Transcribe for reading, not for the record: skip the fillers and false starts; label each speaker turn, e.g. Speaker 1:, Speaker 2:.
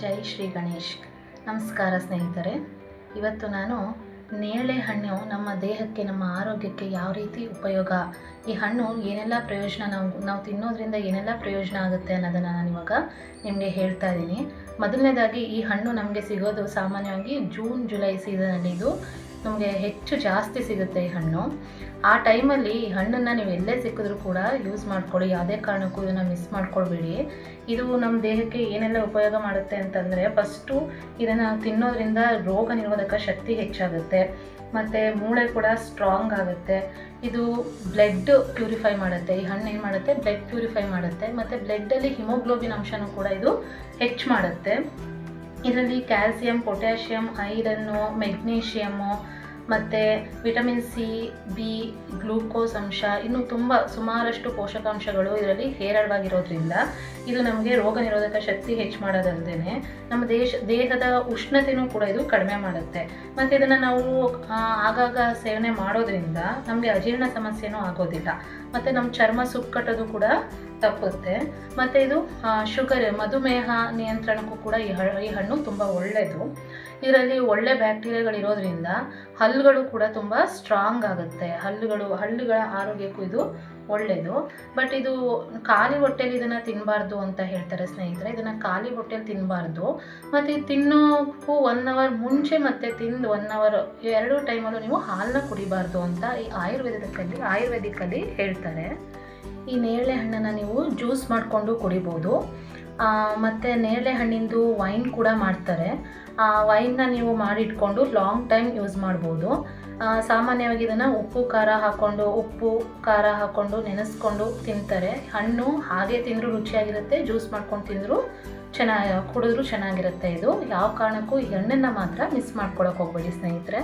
Speaker 1: ಜೈ ಶ್ರೀ ಗಣೇಶ್. ನಮಸ್ಕಾರ ಸ್ನೇಹಿತರೆ. ಇವತ್ತು ನಾನು ನೇರಳೆ ಹಣ್ಣು ನಮ್ಮ ದೇಹಕ್ಕೆ, ನಮ್ಮ ಆರೋಗ್ಯಕ್ಕೆ ಯಾವ ರೀತಿ ಉಪಯೋಗ, ಈ ಹಣ್ಣು ಏನೆಲ್ಲ ಪ್ರಯೋಜನ, ನಾವು ತಿನ್ನೋದ್ರಿಂದ ಏನೆಲ್ಲ ಪ್ರಯೋಜನ ಆಗುತ್ತೆ ಅನ್ನೋದನ್ನು ನಾನು ಇವಾಗ ನಿಮಗೆ ಹೇಳ್ತಾ ಇದ್ದೀನಿ. ಮೊದಲನೇದಾಗಿ ಈ ಹಣ್ಣು ನಮಗೆ ಸಿಗೋದು ಸಾಮಾನ್ಯವಾಗಿ ಜೂನ್ ಜುಲೈ ಸೀಸನಲ್ಲಿ ಇದು ನಮಗೆ ಹೆಚ್ಚು ಜಾಸ್ತಿ ಸಿಗುತ್ತೆ ಈ ಹಣ್ಣು. ಆ ಟೈಮಲ್ಲಿ ಈ ಹಣ್ಣನ್ನು ನೀವು ಎಲ್ಲೇ ಸಿಕ್ಕಿದ್ರೂ ಕೂಡ ಯೂಸ್ ಮಾಡ್ಕೊಳ್ಳಿ, ಯಾವುದೇ ಕಾರಣಕ್ಕೂ ಇದನ್ನು ಮಿಸ್ ಮಾಡ್ಕೊಳ್ಬೇಡಿ. ಇದು ನಮ್ಮ ದೇಹಕ್ಕೆ ಏನೆಲ್ಲ ಉಪಯೋಗ ಮಾಡುತ್ತೆ ಅಂತಂದರೆ, ಫಸ್ಟು ಇದನ್ನು ತಿನ್ನೋದ್ರಿಂದ ರೋಗ ನಿರೋಧಕ ಶಕ್ತಿ ಹೆಚ್ಚಾಗುತ್ತೆ, ಮತ್ತು ಮೂಳೆ ಕೂಡ ಸ್ಟ್ರಾಂಗ್ ಆಗುತ್ತೆ. ಇದು ಬ್ಲಡ್ ಪ್ಯೂರಿಫೈ ಮಾಡುತ್ತೆ. ಈ ಹಣ್ಣು ಏನು ಮಾಡುತ್ತೆ, ಬ್ಲಡ್ ಪ್ಯೂರಿಫೈ ಮಾಡುತ್ತೆ, ಮತ್ತು ಬ್ಲಡ್ಡಲ್ಲಿ ಹಿಮೋಗ್ಲೋಬಿನ್ ಅಂಶನೂ ಕೂಡ ಇದು ಹೆಚ್ಚು ಮಾಡುತ್ತೆ. ಇದರಲ್ಲಿ ಕ್ಯಾಲ್ಸಿಯಂ, ಪೊಟ್ಯಾಷಿಯಂ, ಐರನ್ನು, ಮೆಗ್ನೀಷಿಯಮ್ಮು, ಮತ್ತು ವಿಟಮಿನ್ ಸಿ, ಬಿ, ಗ್ಲೂಕೋಸ್ ಅಂಶ, ಇನ್ನೂ ಸುಮಾರಷ್ಟು ಪೋಷಕಾಂಶಗಳು ಇದರಲ್ಲಿ ಹೇರಳವಾಗಿರೋದ್ರಿಂದ ಇದು ನಮಗೆ ರೋಗ ನಿರೋಧಕ ಶಕ್ತಿ ಹೆಚ್ಚು ಮಾಡೋದಲ್ಲದೆ ನಮ್ಮ ದೇಹದ ಉಷ್ಣತೆಯೂ ಕೂಡ ಇದು ಕಡಿಮೆ ಮಾಡುತ್ತೆ. ಮತ್ತು ಇದನ್ನು ನಾವು ಆಗಾಗ ಸೇವನೆ ಮಾಡೋದ್ರಿಂದ ನಮಗೆ ಅಜೀರ್ಣ ಸಮಸ್ಯೆನೂ ಆಗೋದಿಲ್ಲ, ಮತ್ತು ನಮ್ಮ ಚರ್ಮ ಸುಕ್ಕಟ್ಟೋದು ಕೂಡ ತಪ್ಪುತ್ತೆ. ಮತ್ತು ಇದು ಮಧುಮೇಹ ನಿಯಂತ್ರಣಕ್ಕೂ ಕೂಡ ಈ ಹಣ್ಣು ತುಂಬ ಒಳ್ಳೆಯದು. ಇದರಲ್ಲಿ ಒಳ್ಳೆ ಬ್ಯಾಕ್ಟೀರಿಯಾಗಳಿರೋದ್ರಿಂದ ಹಲ್ಲುಗಳು ಕೂಡ ತುಂಬ ಸ್ಟ್ರಾಂಗ್ ಆಗುತ್ತೆ. ಹಲ್ಲುಗಳ ಆರೋಗ್ಯಕ್ಕೂ ಇದು ಒಳ್ಳೆಯದು. ಬಟ್ ಇದು ಖಾಲಿ ಹೊಟ್ಟೆಲಿ ಇದನ್ನು ತಿನ್ನಬಾರ್ದು ಅಂತ ಹೇಳ್ತಾರೆ ಸ್ನೇಹಿತರೆ. ಇದನ್ನು ಖಾಲಿ ಹೊಟ್ಟೆಲಿ ತಿನ್ನಬಾರ್ದು. ಮತ್ತು ತಿನ್ನೋಕ್ಕೂ 1 ಅವರ್ ಮುಂಚೆ ಮತ್ತು ತಿಂದು 1 ಅವರ್ ಎರಡು ಟೈಮಲ್ಲೂ ನೀವು ಹಾಲನ್ನ ಕುಡಿಬಾರ್ದು ಅಂತ ಈ ಆಯುರ್ವೇದಿಕಲ್ಲಿ ಹೇಳ್ತಾರೆ. ಈ ನೇರಳೆ ಹಣ್ಣನ್ನು ನೀವು ಜ್ಯೂಸ್ ಮಾಡಿಕೊಂಡು ಕುಡಿಬೋದು. ಮತ್ತು ನೇರಳೆ ಹಣ್ಣಿಂದು ವೈನ್ ಕೂಡ ಮಾಡ್ತಾರೆ. ಆ ವೈನ್ನ ನೀವು ಮಾಡಿಟ್ಕೊಂಡು ಲಾಂಗ್ ಟೈಮ್ ಯೂಸ್ ಮಾಡ್ಬೋದು. ಸಾಮಾನ್ಯವಾಗಿ ಇದನ್ನು ಉಪ್ಪು ಖಾರ ಹಾಕ್ಕೊಂಡು ನೆನೆಸ್ಕೊಂಡು ತಿಂತಾರೆ. ಹಣ್ಣು ಹಾಗೆ ತಿಂದರೂ ರುಚಿಯಾಗಿರುತ್ತೆ, ಜ್ಯೂಸ್ ಮಾಡ್ಕೊಂಡು ತಿಂದರೂ ಕುಡಿದ್ರೂ ಚೆನ್ನಾಗಿರುತ್ತೆ. ಇದು ಯಾವ ಕಾರಣಕ್ಕೂ ಈ ಹಣ್ಣನ್ನು ಮಾತ್ರ ಮಿಸ್ ಮಾಡ್ಕೊಳಕ್ಕೆ ಹೋಗ್ಬೇಡಿ ಸ್ನೇಹಿತರೆ.